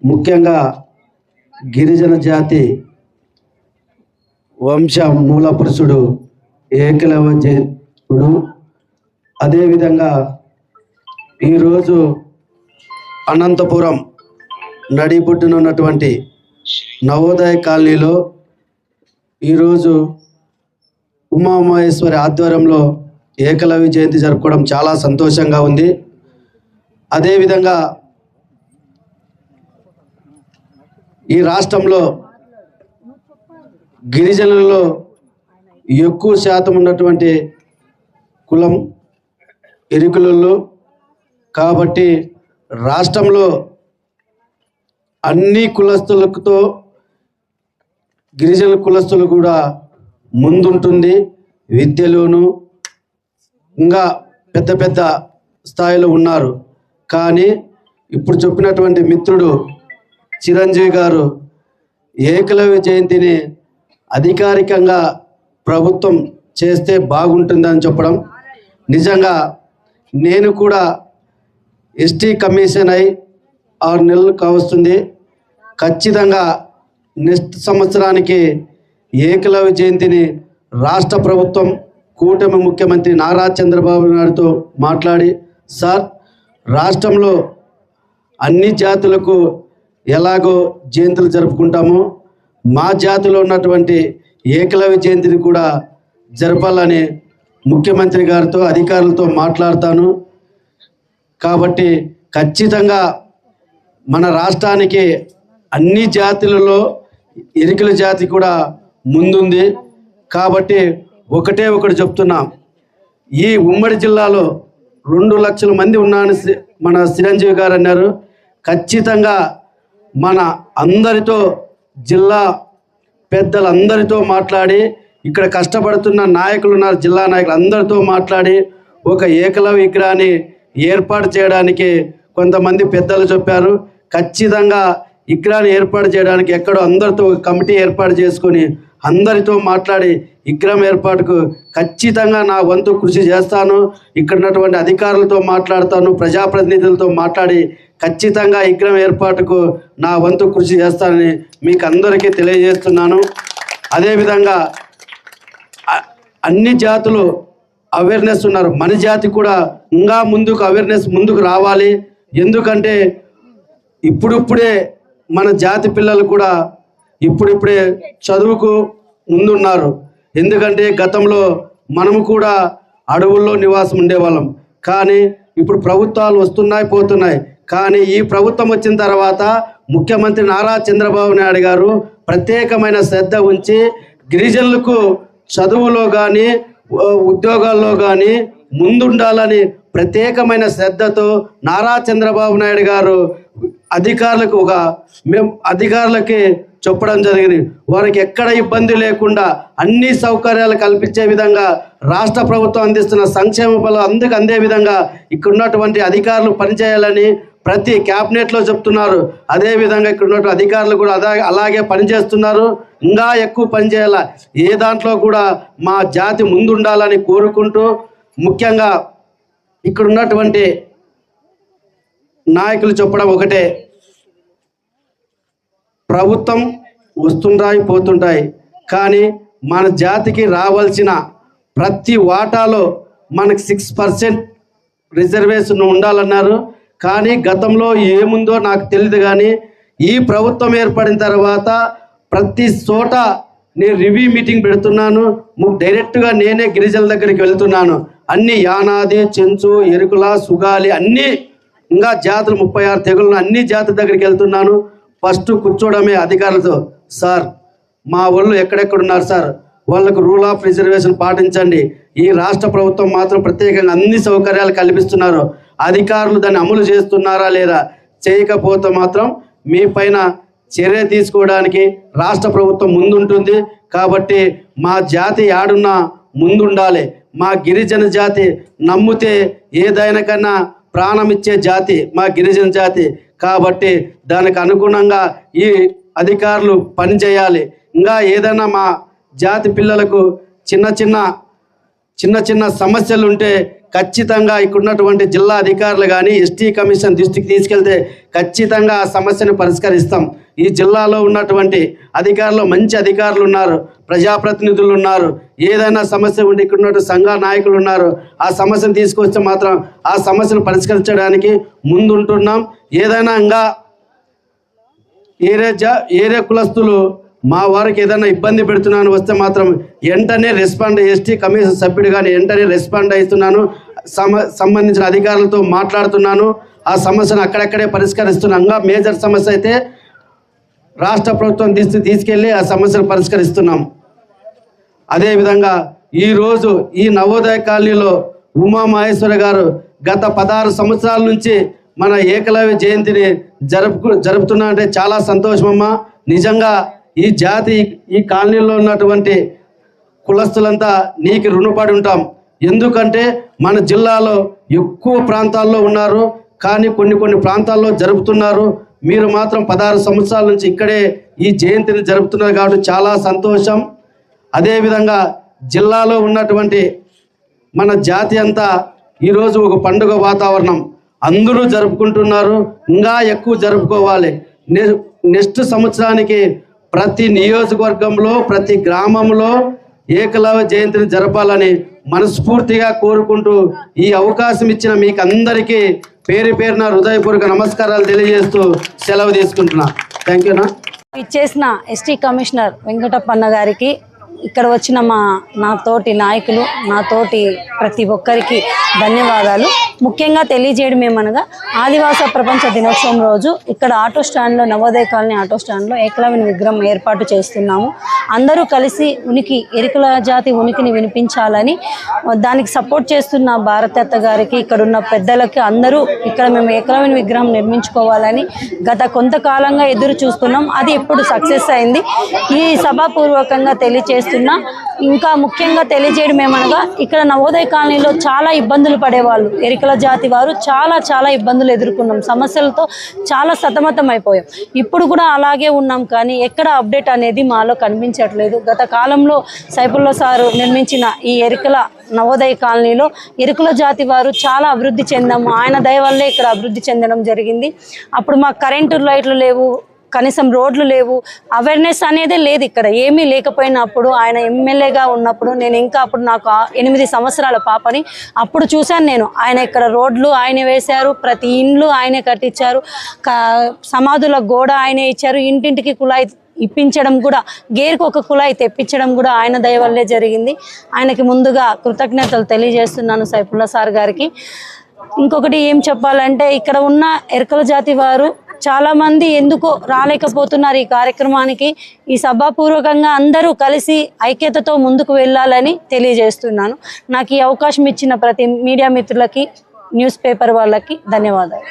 ముఖ్యంగా గిరిజన జాతి వంశ మూలపురుషుడు ఏకలవ్యుడు. అదేవిధంగా ఈరోజు అనంతపురం నడిబొడ్డున ఉన్నటువంటి నవోదయ కాలనీలో ఈరోజు ఉమామహేశ్వరి ఆధ్వర్యంలో ఏకలవ్య జయంతి జరుపుకోవడం చాలా సంతోషంగా ఉంది. అదేవిధంగా ఈ రాష్ట్రంలో గిరిజనులలో ఎక్కువ శాతం ఉన్నటువంటి కులం ఎరుకులలో కాబట్టి రాష్ట్రంలో అన్ని కులస్తులతో గిరిజన కులస్తులు కూడా ముందుంటుంది. విద్యలోను ఇంకా పెద్ద పెద్ద స్థాయిలో ఉన్నారు. కానీ ఇప్పుడు చెప్పినటువంటి మిత్రుడు చిరంజీవి గారు ఏకలవ్య జయంతిని అధికారికంగా ప్రభుత్వం చేస్తే బాగుంటుందని చెప్పడం నిజంగా నేను కూడా ఎస్టీ కమిషన్ అయి 6 నెలలు కావస్తుంది. ఖచ్చితంగా నెక్స్ట్ సంవత్సరానికి ఏకలవ్య జయంతిని రాష్ట్ర ప్రభుత్వం కూటమి ముఖ్యమంత్రి నారా చంద్రబాబు నాయుడుతో మాట్లాడి, సార్ రాష్ట్రంలో అన్ని జాతులకు ఎలాగో జయంతులు జరుపుకుంటామో మా జాతిలో ఉన్నటువంటి ఏకలవ్య జయంతిని కూడా జరపాలని ముఖ్యమంత్రి గారితో అధికారులతో మాట్లాడతాను. కాబట్టి ఖచ్చితంగా మన రాష్ట్రానికి అన్ని జాతులలో ఎరికల జాతి కూడా ముందుంది. కాబట్టి ఒకటి చెప్తున్నాం, ఈ ఉమ్మడి జిల్లాలో 2 లక్షల మంది ఉన్నారని మన చిరంజీవి గారు అన్నారు. ఖచ్చితంగా మన అందరితో జిల్లా పెద్దలందరితో మాట్లాడి, ఇక్కడ కష్టపడుతున్న నాయకులు ఉన్నారు, జిల్లా నాయకులు అందరితో మాట్లాడి ఒక ఏకలవ్య విగ్రహాన్ని ఏర్పాటు చేయడానికి కొంతమంది పెద్దలు చెప్పారు. ఖచ్చితంగా విగ్రహాన్ని ఏర్పాటు చేయడానికి ఎక్కడో అందరితో కమిటీ ఏర్పాటు చేసుకొని అందరితో మాట్లాడి విగ్రహం ఏర్పాటుకు ఖచ్చితంగా నా వంతు కృషి చేస్తాను. ఇక్కడ ఉన్నటువంటి అధికారులతో మాట్లాడతాను, ప్రజాప్రతినిధులతో మాట్లాడి ఖచ్చితంగా విగ్రహం ఏర్పాటుకు నా వంతు కృషి చేస్తానని మీకు అందరికీ తెలియజేస్తున్నాను. అదేవిధంగా అన్ని జాతులు అవేర్నెస్ ఉన్నారు. మన జాతి కూడా ఇంకా ముందుకు అవేర్నెస్ ముందుకు రావాలి. ఎందుకంటే ఇప్పుడిప్పుడే మన జాతి పిల్లలు కూడా ఇప్పుడిప్పుడే చదువుకు ముందున్నారు. ఎందుకంటే గతంలో మనము కూడా అడవుల్లో నివాసం ఉండేవాళ్ళం. కానీ ఇప్పుడు ప్రభుత్వాలు వస్తున్నాయి పోతున్నాయి. కానీ ఈ ప్రభుత్వం వచ్చిన తర్వాత ముఖ్యమంత్రి నారా చంద్రబాబు నాయుడు గారు ప్రత్యేకమైన శ్రద్ధ ఉంచి గిరిజనులకు చదువులో కానీ ఉద్యోగాల్లో కానీ ముందుండాలని ప్రత్యేకమైన శ్రద్ధతో నారా చంద్రబాబు నాయుడు గారు అధికారులకి చెప్పడం జరిగింది. వారికి ఎక్కడ ఇబ్బంది లేకుండా అన్ని సౌకర్యాలు కల్పించే విధంగా రాష్ట్ర ప్రభుత్వం అందిస్తున్న సంక్షేమ ఫలాలు అందుకు అందే విధంగా ఇక్కడ ఉన్నటువంటి అధికారులు పనిచేయాలని ప్రతి క్యాబినెట్లో చెప్తున్నారు. అదేవిధంగా ఇక్కడ ఉన్నటువంటి అధికారులు కూడా అలాగే పనిచేస్తున్నారు. ఇంకా ఎక్కువ పనిచేయాల, ఏ దాంట్లో కూడా మా జాతి ముందుండాలని కోరుకుంటూ, ముఖ్యంగా ఇక్కడ ఉన్నటువంటి నాయకులు చెప్పడం ఒకటే, ప్రభుత్వం వస్తుంటాయి పోతుంటాయి, కానీ మన జాతికి రావాల్సిన ప్రతి వాటాలో మనకు 6% రిజర్వేషన్ ఉండాలన్నారు. కానీ గతంలో ఏముందో నాకు తెలియదు. కానీ ఈ ప్రభుత్వం ఏర్పడిన తర్వాత ప్రతి చోట నేను రివ్యూ మీటింగ్ పెడుతున్నాను. డైరెక్ట్గా నేనే గిరిజనుల దగ్గరికి వెళ్తున్నాను. అన్ని యానాది, చెంచు, ఎరుకుల, సుగాలి అన్నీ ఇంకా జాతులు 36 తెగులను అన్ని జాతుల దగ్గరికి వెళ్తున్నాను. ఫస్ట్ కూర్చోవడమే అధికారులతో, సార్ మా వాళ్ళు ఎక్కడెక్కడున్నారు సార్, వాళ్ళకు రూల్ ఆఫ్ రిజర్వేషన్ పాటించండి. ఈ రాష్ట్ర ప్రభుత్వం మాత్రం ప్రత్యేకంగా అన్ని సౌకర్యాలు కల్పిస్తున్నారు. అధికారులు దాన్ని అమలు చేస్తున్నారా లేదా, చేయకపోతే మాత్రం మీ పైన చర్య తీసుకోవడానికి రాష్ట్ర ప్రభుత్వం ముందుంటుంది. కాబట్టి మా జాతి యాడున్నా ముందుండాలి. మా గిరిజన జాతి నమ్మితే ఏదైనా కన్నా ప్రాణం ఇచ్చే జాతి మా గిరిజన జాతి. కాబట్టి దానికి అనుగుణంగా ఈ అధికారులు పనిచేయాలి. ఇంకా ఏదైనా మా జాతి పిల్లలకు చిన్న చిన్న సమస్యలు ఉంటే ఖచ్చితంగా ఇక్కడ ఉన్నటువంటి జిల్లా అధికారులు కానీ ఎస్టీ కమిషన్ దృష్టికి తీసుకెళ్తే ఖచ్చితంగా ఆ సమస్యను పరిష్కరిస్తాం. ఈ జిల్లాలో ఉన్నటువంటి అధికారులు మంచి అధికారులు ఉన్నారు, ప్రజాప్రతినిధులు ఉన్నారు. ఏదైనా సమస్య ఉంటే ఇక్కడ ఉన్నటువంటి సంఘ నాయకులు ఉన్నారు. ఆ సమస్యను తీసుకొస్తే మాత్రం ఆ సమస్యను పరిష్కరించడానికి ముందుంటున్నాం. ఏదైనా ఇంకా ఏరియా కులస్తులు మా వారికి ఏదైనా ఇబ్బంది పెడుతున్నాను వస్తే మాత్రం వెంటనే రెస్పాండ్, ఎస్టీ కమిషన్ సభ్యుడు కానీ వెంటనే రెస్పాండ్ అవుతున్నాను. సంబంధించిన అధికారులతో మాట్లాడుతున్నాను. ఆ సమస్యను అక్కడక్కడే పరిష్కరిస్తున్నాను. ఇంకా మేజర్ సమస్య అయితే రాష్ట్ర ప్రభుత్వం తీసుకెళ్ళి ఆ సమస్యను పరిష్కరిస్తున్నాం. అదేవిధంగా ఈరోజు ఈ నవోదయ కాలనీలో ఉమామహేశ్వర గారు గత 16 సంవత్సరాల నుంచి మన ఏకలవ్య జయంతిని జరుపుతున్నా అంటే చాలా సంతోషమమ్మా. నిజంగా ఈ జాతి, ఈ కాలనీలో ఉన్నటువంటి కులస్తులంతా నీకు రుణపడి ఉంటాం. ఎందుకంటే మన జిల్లాలో ఎక్కువ ప్రాంతాల్లో ఉన్నారు, కానీ కొన్ని ప్రాంతాల్లో జరుపుతున్నారు. మీరు మాత్రం 16 సంవత్సరాల నుంచి ఇక్కడే ఈ జయంతిని జరుపుతున్నారు కాబట్టి చాలా సంతోషం. అదేవిధంగా జిల్లాలో ఉన్నటువంటి మన జాతి అంతా ఈరోజు ఒక పండుగ వాతావరణం, అందరూ జరుపుకుంటున్నారు. ఇంకా ఎక్కువ జరుపుకోవాలి. నెక్స్ట్ సంవత్సరానికి ప్రతి నియోజకవర్గంలో, ప్రతి గ్రామంలో ఏకలవ్య జయంతిని జరపాలని మనస్ఫూర్తిగా కోరుకుంటూ ఈ అవకాశం ఇచ్చిన మీకు అందరికీ పేరు పేరున హృదయపూర్వక నమస్కారాలు తెలియజేస్తూ సెలవు తీసుకుంటున్నా. థ్యాంక్ యూనా. ఇచ్చేసిన ఎస్టీ కమిషనర్ వెంకటప్పన్న గారికి, ఇక్కడ వచ్చిన నా తోటి నాయకులు, నా తోటి ప్రతి ఒక్కరికి ధన్యవాదాలు. ముఖ్యంగా తెలియజేయడం ఏమనగా ఆదివాస ప్రపంచ దినోత్సవం రోజు ఇక్కడ ఆటో స్టాండ్లో, నవోదయ కాలనీ ఆటో స్టాండ్లో ఏకలవ్య విగ్రహం ఏర్పాటు చేస్తున్నాము. అందరూ కలిసి ఎరుకల జాతి ఉనికిని వినిపించాలని, దానికి సపోర్ట్ చేస్తున్న భారతత్త గారికి, ఇక్కడున్న పెద్దలకి అందరూ ఇక్కడ మేము ఏకలవ్య విగ్రహం నిర్మించుకోవాలని గత కొంతకాలంగా ఎదురు చూస్తున్నాం. అది ఇప్పుడు సక్సెస్ అయింది. ఈ సభాపూర్వకంగా తెలియజేస్తున్నా. ఇంకా ముఖ్యంగా తెలియజేయడం ఏమనగా ఇక్కడ నవోదయ కాలనీలో చాలా ఇబ్బందులు పడేవాళ్ళు, ఎరుకల జాతి వారు చాలా ఇబ్బందులు ఎదుర్కొన్నాం. సమస్యలతో చాలా సతమతం అయిపోయాం. ఇప్పుడు కూడా అలాగే ఉన్నాం, కానీ ఎక్కడ అప్డేట్ అనేది మాలో కనిపించట్లేదు. గత కాలంలో సైఫుల్లా సారు నిర్మించిన ఈ ఎరుకల నవోదయ కాలనీలో ఎరుకల జాతి వారు చాలా అభివృద్ధి చెందాము. ఆయన దయ వల్లే ఇక్కడ అభివృద్ధి చెందడం జరిగింది. అప్పుడు మాకు కరెంటు లైట్లు లేవు, కనీసం రోడ్లు లేవు, అవేర్నెస్ అనేదే లేదు. ఇక్కడ ఏమీ లేకపోయినప్పుడు ఆయన ఎమ్మెల్యేగా ఉన్నప్పుడు నేను ఇంకా అప్పుడు నాకు 8 సంవత్సరాల పాపని అప్పుడు చూశాను నేను. ఆయన ఇక్కడ రోడ్లు ఆయన వేశారు, ప్రతి ఇండ్లు ఆయనే కట్టించారు, సమాధుల గోడ ఆయనే ఇచ్చారు, ఇంటింటికి కుళాయి ఇప్పించడం కూడా, గేరుకు ఒక కుళాయి తెప్పించడం కూడా ఆయన దయ వల్లే జరిగింది. ఆయనకి ముందుగా కృతజ్ఞతలు తెలియజేస్తున్నాను సైఫుల్లా సార్ గారికి. ఇంకొకటి ఏం చెప్పాలంటే, ఇక్కడ ఉన్న ఎరుకల జాతి వారు చాలా మంది ఎందుకో రాలేకపోతున్నారు ఈ కార్యక్రమానికి. ఈ సభాపూర్వకంగా అందరూ కలిసి ఐక్యతతో ముందుకు వెళ్ళాలని తెలియజేస్తున్నాను. నాకు ఈ అవకాశం ఇచ్చిన ప్రతి మీడియా మిత్రులకి, న్యూస్ పేపర్ వాళ్ళకి ధన్యవాదాలు.